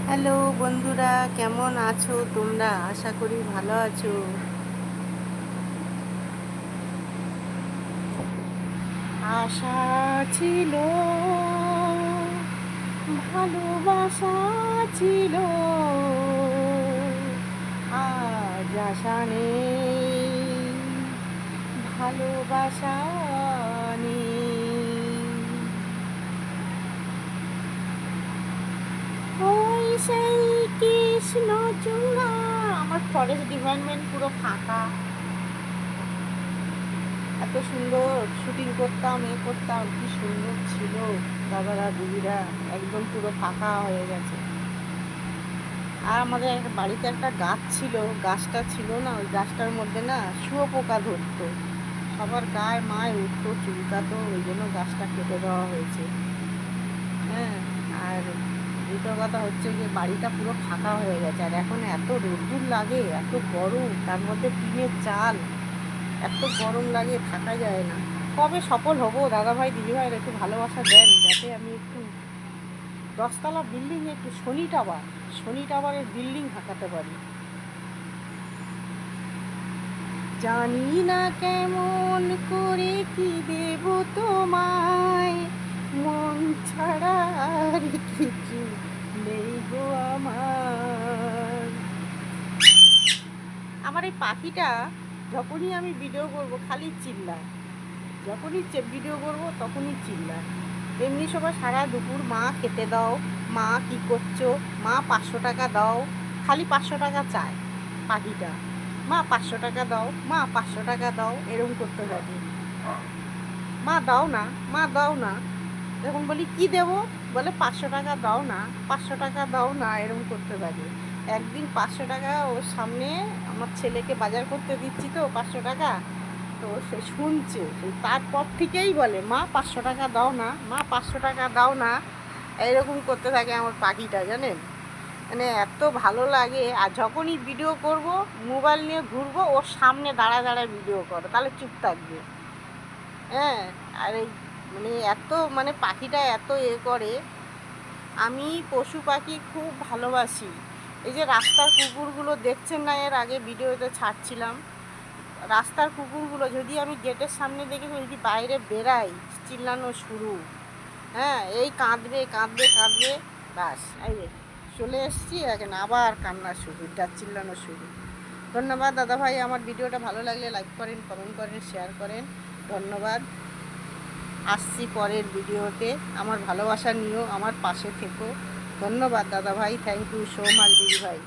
Hello বন্ধুরা, কেমন আছো তোমরা? আশা করি ভালো আছো। আশা ছিল, ভালোবাসা ছিল, আজ আশা নেই, ভালোবাসা নেই। ওই সেই কৃষ্ণচূড়া। আমার ফরেস্ট ডিপার্টমেন্ট পুরো ফাঁকা। এত সুন্দর শুটিং করতাম, করতাম, কি সুন্দর ছিল। দাদারা দিদিরা একদম পুরো ফাঁকা হয়ে গেছে। আর আমাদের একটা বাড়িতে একটা গাছ ছিল, গাছটা ছিল না, ওই গাছটার মধ্যে না শুঁয়োপোকা ধরতো। সবার গায়ে মায় উঠতো, চুলকাতো, ওই জন্য গাছটা কেটে দেওয়া হয়েছে। হ্যাঁ। আর দুটো কথা হচ্ছে যে বাড়িটা পুরো ফাঁকা হয়ে গেছে। আর এখন এত রোদ্দুর লাগে, এত গরম, তার মধ্যে টিনের চাল, এত গরম লাগে, থাকা যায় না। কবে সফল হব দাদাভাই দিদিভাইয়ের একটু ভালোবাসা দেন, যাতে আমি একটু 10তলা বিল্ডিংয়ে একটু শনি টাওয়ারের বিল্ডিং হাঁকাতে পারি। জানি না কেমন করে কি দেব তোমায়, মন ছাড়া আর কিছু নেই গো আমার। আমার এই পাখিটা যখনই আমি ভিডিও করব খালি চিল্লায়, যখনই ভিডিও করবো তখনই চিল্লায়। এমনি সময় সারা দুপুর মা খেতে দাও, মা কি করছো, মা 500 টাকা দাও, খালি 500 টাকা চায় পাখিটা। মা 500 টাকা দাও, মা 500 টাকা দাও, এরকম করতে থাকে। মা দাও না, মা দাও না। যখন বলি কি দেবো, বলে 500 টাকা দাও না, 500 টাকা দাও না, এরকম করতে থাকে। একদিন 500 টাকা ওর সামনে আমার ছেলেকে বাজার করতে দিচ্ছি, তো 500 টাকা, তো সে শুনছে, তারপর থেকেই বলে মা 500 টাকা দাও না, মা 500 টাকা দাও না, এইরকম করতে থাকে আমার পাখিটা, জানেন। মানে এত ভালো লাগে। আর যখনই ভিডিও করব, মোবাইল নিয়ে ঘুরবো, ওর সামনে দাঁড়ায় দাঁড়ায় ভিডিও করো, তাহলে চুপ থাকবে। হ্যাঁ। আর এই মানে এত মানে পাখিটা এত করে। আমি পশু পাখি খুব ভালোবাসি। এই যে রাস্তার কুকুরগুলো দেখছেন না, এর আগে ভিডিওতে ছাড়ছিলাম, রাস্তার কুকুরগুলো যদি আমি গেটের সামনে দেখে যদি বাইরে বেরাই, চিল্লানো শুরু। হ্যাঁ, এই কাঁদবে কাঁদবে কাঁদবে, ব্যাস এই যে চলে এসছি, এখন আবার কান্না শুরু, চিল্লানো শুরু। ধন্যবাদ দাদাভাই, আমার ভিডিওটা ভালো লাগলে লাইক করেন, কমেন্ট করেন, শেয়ার করেন। ধন্যবাদ। আসছি পরের ভিডিওতে। আমার ভালোবাসা নিয়েও আমার পাশে থেকো। ধন্যবাদ দাদাভাই, থ্যাংক ইউ সো মাচ দিদিভাই।